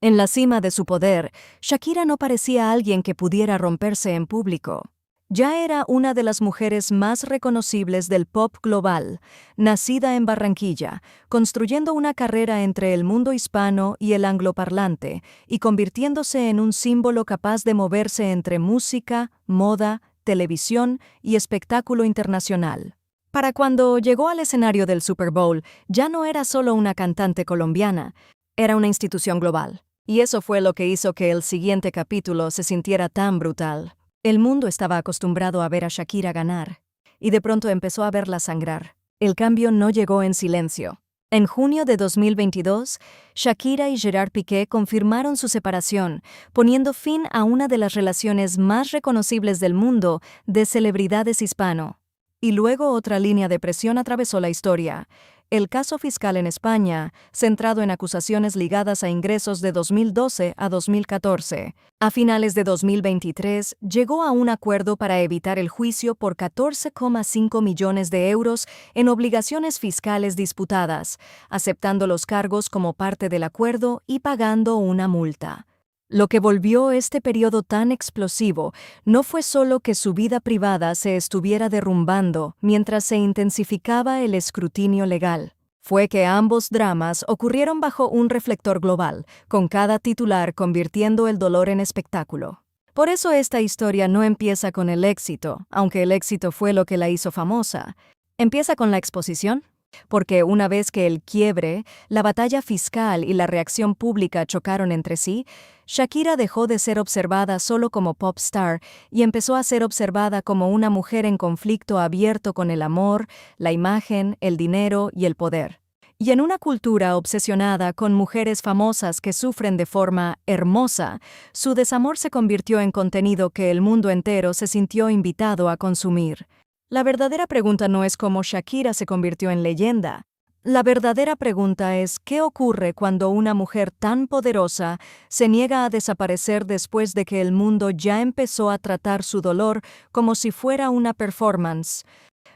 En la cima de su poder, Shakira no parecía alguien que pudiera romperse en público. Ya era una de las mujeres más reconocibles del pop global, nacida en Barranquilla, construyendo una carrera entre el mundo hispano y el angloparlante, y convirtiéndose en un símbolo capaz de moverse entre música, moda, televisión y espectáculo internacional. Para cuando llegó al escenario del Super Bowl, ya no era solo una cantante colombiana, era una institución global. Y eso fue lo que hizo que el siguiente capítulo se sintiera tan brutal. El mundo estaba acostumbrado a ver a Shakira ganar, y de pronto empezó a verla sangrar. El cambio no llegó en silencio. En junio de 2022, Shakira y Gerard Piqué confirmaron su separación, poniendo fin a una de las relaciones más reconocibles del mundo de celebridades hispano. Y luego otra línea de presión atravesó la historia. El caso fiscal en España, centrado en acusaciones ligadas a ingresos de 2012 a 2014. A finales de 2023, llegó a un acuerdo para evitar el juicio por 14,5 millones de euros en obligaciones fiscales disputadas, aceptando los cargos como parte del acuerdo y pagando una multa. Lo que volvió este periodo tan explosivo no fue solo que su vida privada se estuviera derrumbando mientras se intensificaba el escrutinio legal. Fue que ambos dramas ocurrieron bajo un reflector global, con cada titular convirtiendo el dolor en espectáculo. Por eso esta historia no empieza con el éxito, aunque el éxito fue lo que la hizo famosa. Empieza con la exposición. Porque una vez que el quiebre, la batalla fiscal y la reacción pública chocaron entre sí, Shakira dejó de ser observada solo como pop star y empezó a ser observada como una mujer en conflicto abierto con el amor, la imagen, el dinero y el poder. Y en una cultura obsesionada con mujeres famosas que sufren de forma hermosa, su desamor se convirtió en contenido que el mundo entero se sintió invitado a consumir. La verdadera pregunta no es cómo Shakira se convirtió en leyenda. La verdadera pregunta es qué ocurre cuando una mujer tan poderosa se niega a desaparecer después de que el mundo ya empezó a tratar su dolor como si fuera una performance.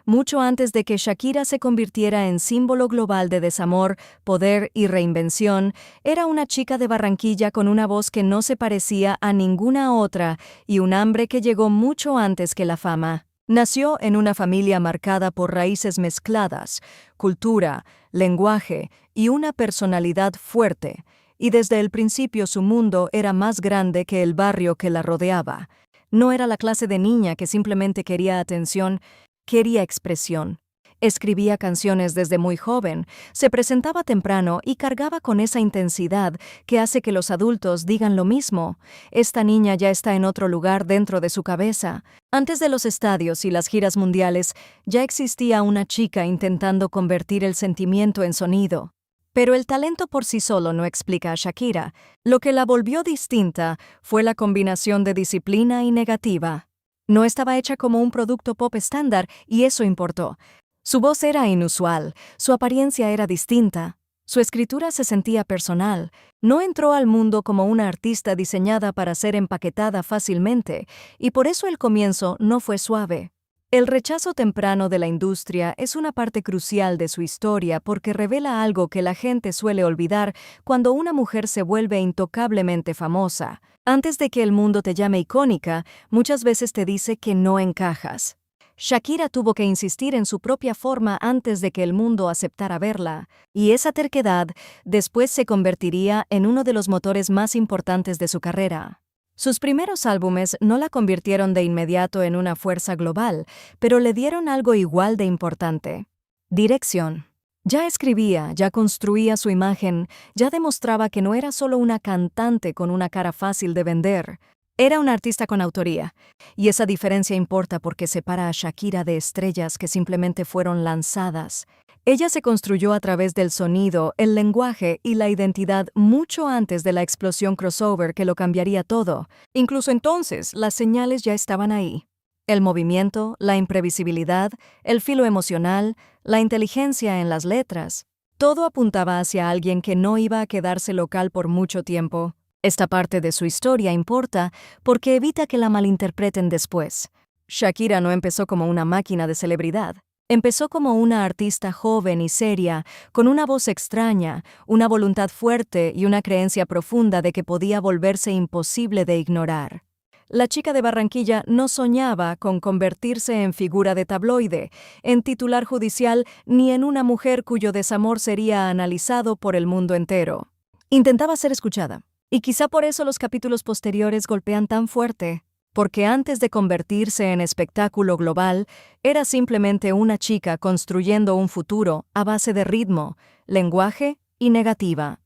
Mucho antes de que Shakira se convirtiera en símbolo global de desamor, poder y reinvención, era una chica de Barranquilla con una voz que no se parecía a ninguna otra y un hambre que llegó mucho antes que la fama. Nació en una familia marcada por raíces mezcladas, cultura, lenguaje y una personalidad fuerte, y desde el principio su mundo era más grande que el barrio que la rodeaba. No era la clase de niña que simplemente quería atención, quería expresión. Escribía canciones desde muy joven, se presentaba temprano y cargaba con esa intensidad que hace que los adultos digan lo mismo. Esta niña ya está en otro lugar dentro de su cabeza. Antes de los estadios y las giras mundiales, ya existía una chica intentando convertir el sentimiento en sonido. Pero el talento por sí solo no explica a Shakira. Lo que la volvió distinta fue la combinación de disciplina y negativa. No estaba hecha como un producto pop estándar y eso importó. Su voz era inusual, su apariencia era distinta, su escritura se sentía personal, no entró al mundo como una artista diseñada para ser empaquetada fácilmente, y por eso el comienzo no fue suave. El rechazo temprano de la industria es una parte crucial de su historia porque revela algo que la gente suele olvidar cuando una mujer se vuelve intocablemente famosa. Antes de que el mundo te llame icónica, muchas veces te dice que no encajas. Shakira tuvo que insistir en su propia forma antes de que el mundo aceptara verla, y esa terquedad después se convertiría en uno de los motores más importantes de su carrera. Sus primeros álbumes no la convirtieron de inmediato en una fuerza global, pero le dieron algo igual de importante: dirección. Ya escribía, ya construía su imagen, ya demostraba que no era solo una cantante con una cara fácil de vender. Era una artista con autoría, y esa diferencia importa porque separa a Shakira de estrellas que simplemente fueron lanzadas. Ella se construyó a través del sonido, el lenguaje y la identidad mucho antes de la explosión crossover que lo cambiaría todo. Incluso entonces, las señales ya estaban ahí. El movimiento, la imprevisibilidad, el filo emocional, la inteligencia en las letras. Todo apuntaba hacia alguien que no iba a quedarse local por mucho tiempo. Esta parte de su historia importa porque evita que la malinterpreten después. Shakira no empezó como una máquina de celebridad. Empezó como una artista joven y seria, con una voz extraña, una voluntad fuerte y una creencia profunda de que podía volverse imposible de ignorar. La chica de Barranquilla no soñaba con convertirse en figura de tabloide, en titular judicial, ni en una mujer cuyo desamor sería analizado por el mundo entero. Intentaba ser escuchada, y quizá por eso los capítulos posteriores golpean tan fuerte, porque antes de convertirse en espectáculo global, era simplemente una chica construyendo un futuro a base de ritmo, lenguaje y negativa.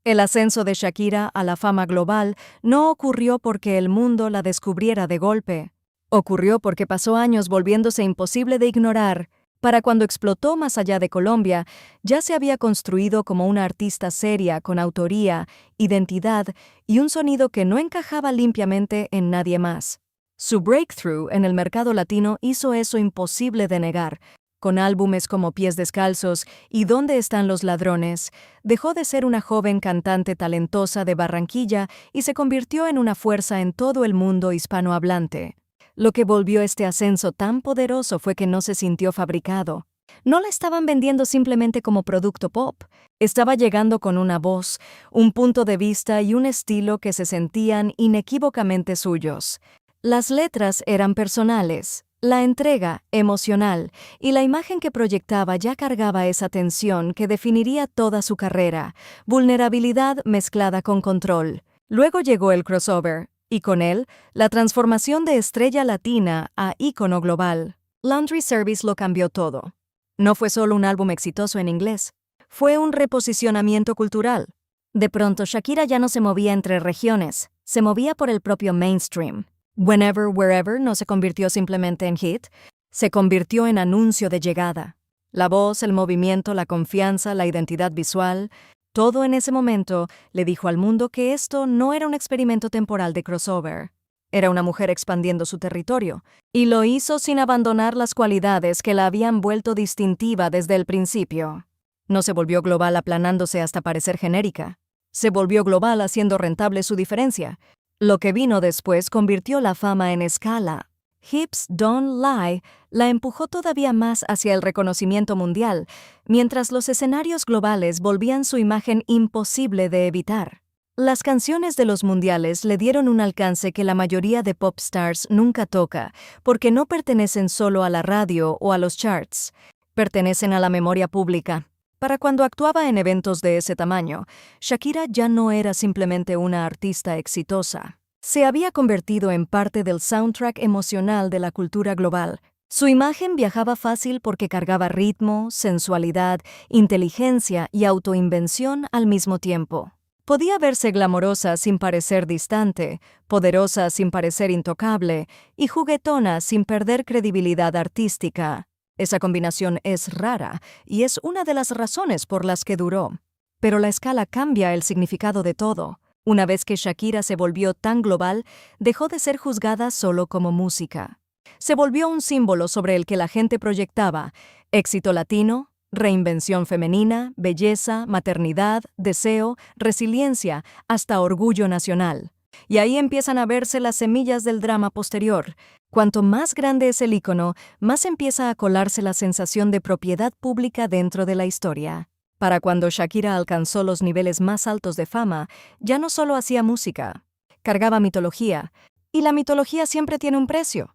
El ascenso de Shakira a la fama global no ocurrió porque el mundo la descubriera de golpe. Ocurrió porque pasó años volviéndose imposible de ignorar. Para cuando explotó más allá de Colombia, ya se había construido como una artista seria con autoría, identidad y un sonido que no encajaba limpiamente en nadie más. Su breakthrough en el mercado latino hizo eso imposible de negar. Con álbumes como Pies Descalzos y ¿Dónde están los ladrones?, dejó de ser una joven cantante talentosa de Barranquilla y se convirtió en una fuerza en todo el mundo hispanohablante. Lo que volvió este ascenso tan poderoso fue que no se sintió fabricado. No la estaban vendiendo simplemente como producto pop. Estaba llegando con una voz, un punto de vista y un estilo que se sentían inequívocamente suyos. Las letras eran personales, la entrega emocional y la imagen que proyectaba ya cargaba esa tensión que definiría toda su carrera, vulnerabilidad mezclada con control. Luego llegó el crossover, y con él, la transformación de estrella latina a ícono global. Laundry Service lo cambió todo. No fue solo un álbum exitoso en inglés, fue un reposicionamiento cultural. De pronto Shakira ya no se movía entre regiones, se movía por el propio mainstream. Whenever, Wherever no se convirtió simplemente en hit, se convirtió en anuncio de llegada. La voz, el movimiento, la confianza, la identidad visual, todo en ese momento le dijo al mundo que esto no era un experimento temporal de crossover. Era una mujer expandiendo su territorio, y lo hizo sin abandonar las cualidades que la habían vuelto distintiva desde el principio. No se volvió global aplanándose hasta parecer genérica. Se volvió global haciendo rentable su diferencia. Lo que vino después convirtió la fama en escala. Hips Don't Lie la empujó todavía más hacia el reconocimiento mundial, mientras los escenarios globales volvían su imagen imposible de evitar. Las canciones de los mundiales le dieron un alcance que la mayoría de pop stars nunca toca, porque no pertenecen solo a la radio o a los charts. Pertenecen a la memoria pública. Para cuando actuaba en eventos de ese tamaño, Shakira ya no era simplemente una artista exitosa. Se había convertido en parte del soundtrack emocional de la cultura global. Su imagen viajaba fácil porque cargaba ritmo, sensualidad, inteligencia y autoinvención al mismo tiempo. Podía verse glamorosa sin parecer distante, poderosa sin parecer intocable y juguetona sin perder credibilidad artística. Esa combinación es rara y es una de las razones por las que duró. Pero la escala cambia el significado de todo. Una vez que Shakira se volvió tan global, dejó de ser juzgada solo como música. Se volvió un símbolo sobre el que la gente proyectaba éxito latino, reinvención femenina, belleza, maternidad, deseo, resiliencia, hasta orgullo nacional. Y ahí empiezan a verse las semillas del drama posterior. Cuanto más grande es el ícono, más empieza a colarse la sensación de propiedad pública dentro de la historia. Para cuando Shakira alcanzó los niveles más altos de fama, ya no solo hacía música, cargaba mitología, y la mitología siempre tiene un precio.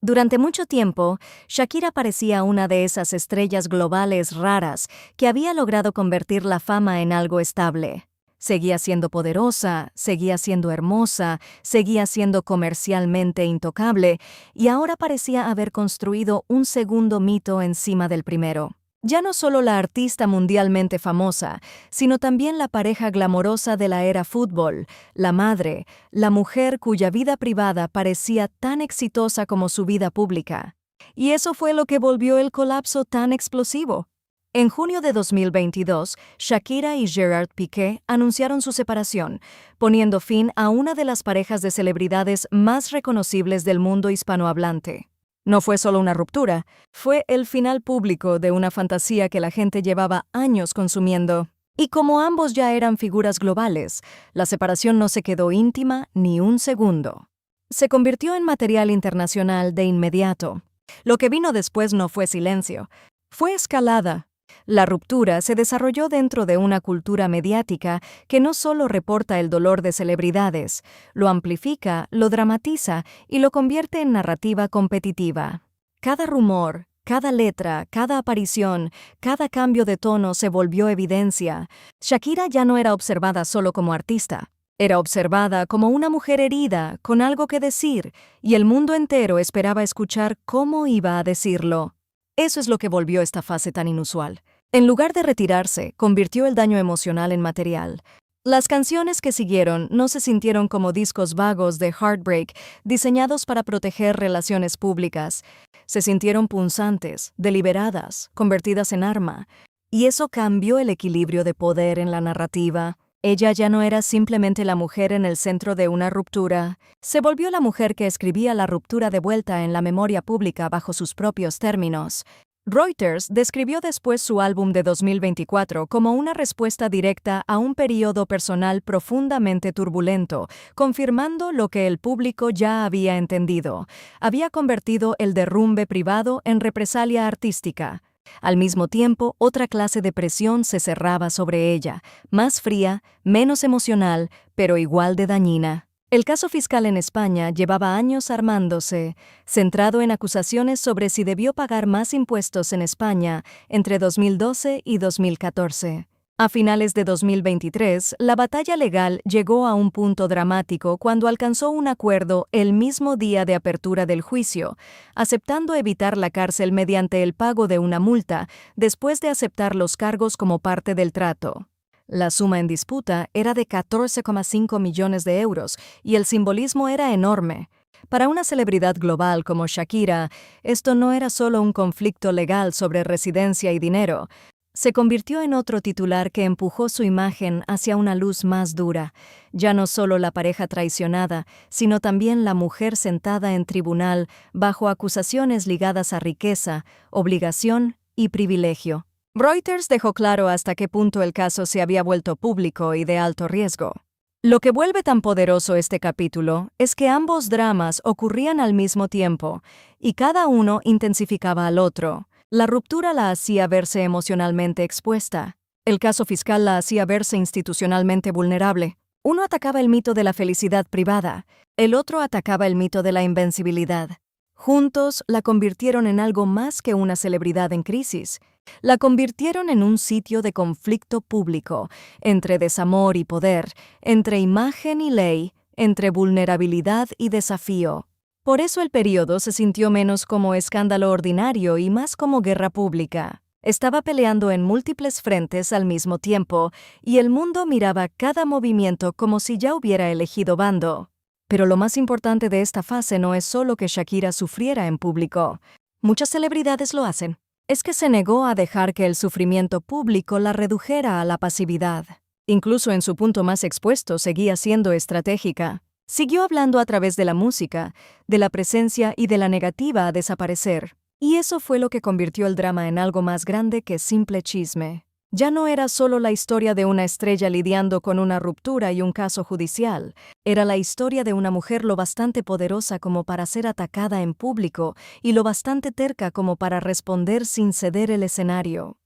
Durante mucho tiempo, Shakira parecía una de esas estrellas globales raras que había logrado convertir la fama en algo estable. Seguía siendo poderosa, seguía siendo hermosa, seguía siendo comercialmente intocable, y ahora parecía haber construido un segundo mito encima del primero. Ya no solo la artista mundialmente famosa, sino también la pareja glamorosa de la era fútbol, la madre, la mujer cuya vida privada parecía tan exitosa como su vida pública. Y eso fue lo que volvió el colapso tan explosivo. En junio de 2022, Shakira y Gerard Piqué anunciaron su separación, poniendo fin a una de las parejas de celebridades más reconocibles del mundo hispanohablante. No fue solo una ruptura, fue el final público de una fantasía que la gente llevaba años consumiendo. Y como ambos ya eran figuras globales, la separación no se quedó íntima ni un segundo. Se convirtió en material internacional de inmediato. Lo que vino después no fue silencio, Fue escalada. La ruptura se desarrolló dentro de una cultura mediática que no solo reporta el dolor de celebridades, lo amplifica, lo dramatiza y lo convierte en narrativa competitiva. Cada rumor, cada letra, cada aparición, cada cambio de tono se volvió evidencia. Shakira ya no era observada solo como artista. Era observada como una mujer herida, con algo que decir, y el mundo entero esperaba escuchar cómo iba a decirlo. Eso es lo que volvió esta fase tan inusual. En lugar de retirarse, convirtió el daño emocional en material. Las canciones que siguieron no se sintieron como discos vagos de heartbreak diseñados para proteger relaciones públicas. Se sintieron punzantes, deliberadas, convertidas en arma. Y eso cambió el equilibrio de poder en la narrativa. Ella ya no era simplemente la mujer en el centro de una ruptura. Se volvió la mujer que escribía la ruptura de vuelta en la memoria pública bajo sus propios términos. Reuters describió después su álbum de 2024 como una respuesta directa a un periodo personal profundamente turbulento, confirmando lo que el público ya había entendido. Había convertido el derrumbe privado en represalia artística. Al mismo tiempo, otra clase de presión se cerraba sobre ella, más fría, menos emocional, pero igual de dañina. El caso fiscal en España llevaba años armándose, centrado en acusaciones sobre si debió pagar más impuestos en España entre 2012 y 2014. A finales de 2023, la batalla legal llegó a un punto dramático cuando alcanzó un acuerdo el mismo día de apertura del juicio, aceptando evitar la cárcel mediante el pago de una multa después de aceptar los cargos como parte del trato. La suma en disputa era de 14,5 millones de euros y el simbolismo era enorme. Para una celebridad global como Shakira, esto no era solo un conflicto legal sobre residencia y dinero. Se convirtió en otro titular que empujó su imagen hacia una luz más dura. Ya no solo la pareja traicionada, sino también la mujer sentada en tribunal bajo acusaciones ligadas a riqueza, obligación y privilegio. Reuters dejó claro hasta qué punto el caso se había vuelto público y de alto riesgo. Lo que vuelve tan poderoso este capítulo es que ambos dramas ocurrían al mismo tiempo, y cada uno intensificaba al otro. La ruptura la hacía verse emocionalmente expuesta. El caso fiscal la hacía verse institucionalmente vulnerable. Uno atacaba el mito de la felicidad privada, el otro atacaba el mito de la invencibilidad. Juntos la convirtieron en algo más que una celebridad en crisis. La convirtieron en un sitio de conflicto público, entre desamor y poder, entre imagen y ley, entre vulnerabilidad y desafío. Por eso el periodo se sintió menos como escándalo ordinario y más como guerra pública. Estaba peleando en múltiples frentes al mismo tiempo, y el mundo miraba cada movimiento como si ya hubiera elegido bando. Pero lo más importante de esta fase no es solo que Shakira sufriera en público. Muchas celebridades lo hacen. Es que se negó a dejar que el sufrimiento público la redujera a la pasividad. Incluso en su punto más expuesto seguía siendo estratégica. Siguió hablando a través de la música, de la presencia y de la negativa a desaparecer. Y eso fue lo que convirtió el drama en algo más grande que simple chisme. Ya no era solo la historia de una estrella lidiando con una ruptura y un caso judicial. Era la historia de una mujer lo bastante poderosa como para ser atacada en público y lo bastante terca como para responder sin ceder el escenario.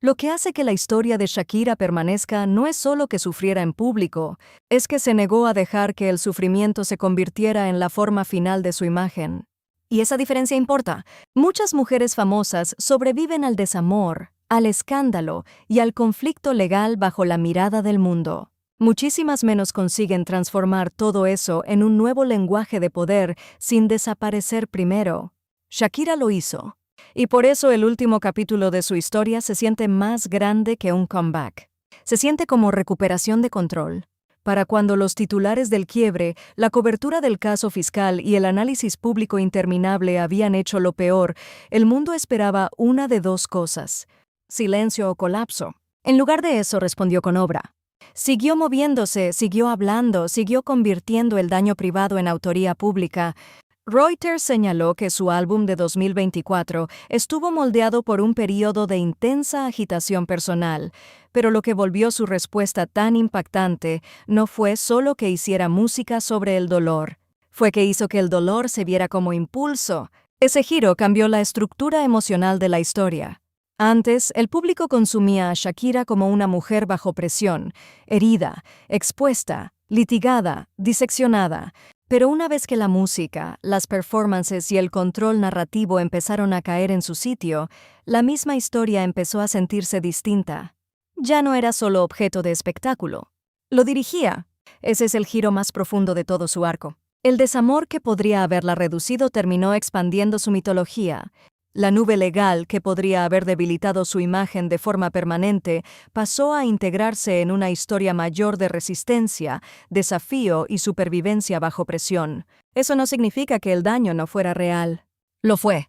Lo que hace que la historia de Shakira permanezca no es solo que sufriera en público, es que se negó a dejar que el sufrimiento se convirtiera en la forma final de su imagen. Y esa diferencia importa. Muchas mujeres famosas sobreviven al desamor, al escándalo y al conflicto legal bajo la mirada del mundo. Muchísimas menos consiguen transformar todo eso en un nuevo lenguaje de poder sin desaparecer primero. Shakira lo hizo. Y por eso el último capítulo de su historia se siente más grande que un comeback. Se siente como recuperación de control. Para cuando los titulares del quiebre, la cobertura del caso fiscal y el análisis público interminable habían hecho lo peor, el mundo esperaba una de dos cosas: silencio o colapso. En lugar de eso, respondió con obra. Siguió moviéndose, siguió hablando, siguió convirtiendo el daño privado en autoría pública. Reuters señaló que su álbum de 2024 estuvo moldeado por un periodo de intensa agitación personal, pero lo que volvió su respuesta tan impactante no fue solo que hiciera música sobre el dolor, fue que hizo que el dolor se viera como impulso. Ese giro cambió la estructura emocional de la historia. Antes, el público consumía a Shakira como una mujer bajo presión, herida, expuesta, litigada, diseccionada. Pero una vez que la música, las performances y el control narrativo empezaron a caer en su sitio, la misma historia empezó a sentirse distinta. Ya no era solo objeto de espectáculo. Lo dirigía. Ese es el giro más profundo de todo su arco. El desamor que podría haberla reducido terminó expandiendo su mitología. La nube legal que podría haber debilitado su imagen de forma permanente pasó a integrarse en una historia mayor de resistencia, desafío y supervivencia bajo presión. Eso no significa que el daño no fuera real. Lo fue.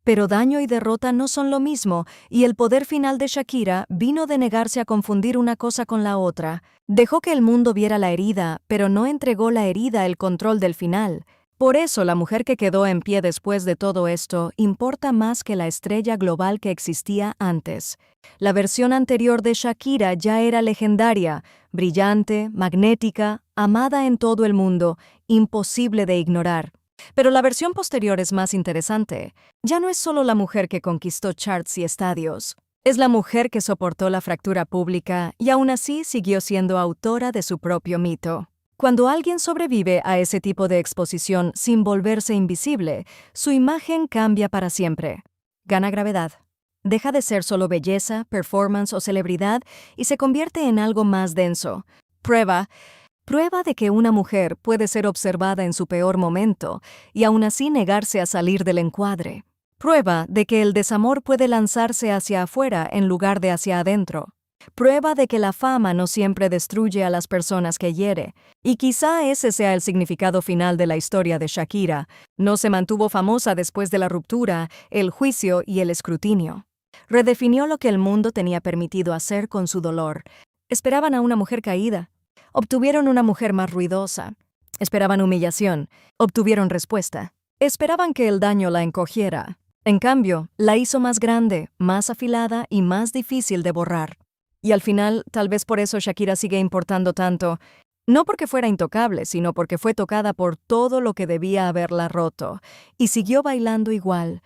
Pero daño y derrota no son lo mismo, y el poder final de Shakira vino de negarse a confundir una cosa con la otra. Dejó que el mundo viera la herida, pero no entregó la herida el control del final. Por eso la mujer que quedó en pie después de todo esto importa más que la estrella global que existía antes. La versión anterior de Shakira ya era legendaria, brillante, magnética, amada en todo el mundo, imposible de ignorar. Pero la versión posterior es más interesante. Ya no es solo la mujer que conquistó charts y estadios. Es la mujer que soportó la fractura pública y aún así siguió siendo autora de su propio mito. Cuando alguien sobrevive a ese tipo de exposición sin volverse invisible, su imagen cambia para siempre. Gana gravedad. Deja de ser solo belleza, performance o celebridad y se convierte en algo más denso. Prueba de que una mujer puede ser observada en su peor momento y aún así negarse a salir del encuadre. Prueba de que el desamor puede lanzarse hacia afuera en lugar de hacia adentro. Prueba de que la fama no siempre destruye a las personas que hiere. Y quizá ese sea el significado final de la historia de Shakira. No se mantuvo famosa después de la ruptura, el juicio y el escrutinio. Redefinió lo que el mundo tenía permitido hacer con su dolor. Esperaban a una mujer caída. Obtuvieron una mujer más ruidosa. Esperaban humillación. Obtuvieron respuesta. Esperaban que el daño la encogiera. En cambio, la hizo más grande, más afilada y más difícil de borrar. Y al final, tal vez por eso Shakira sigue importando tanto, no porque fuera intocable, sino porque fue tocada por todo lo que debía haberla roto, y siguió bailando igual,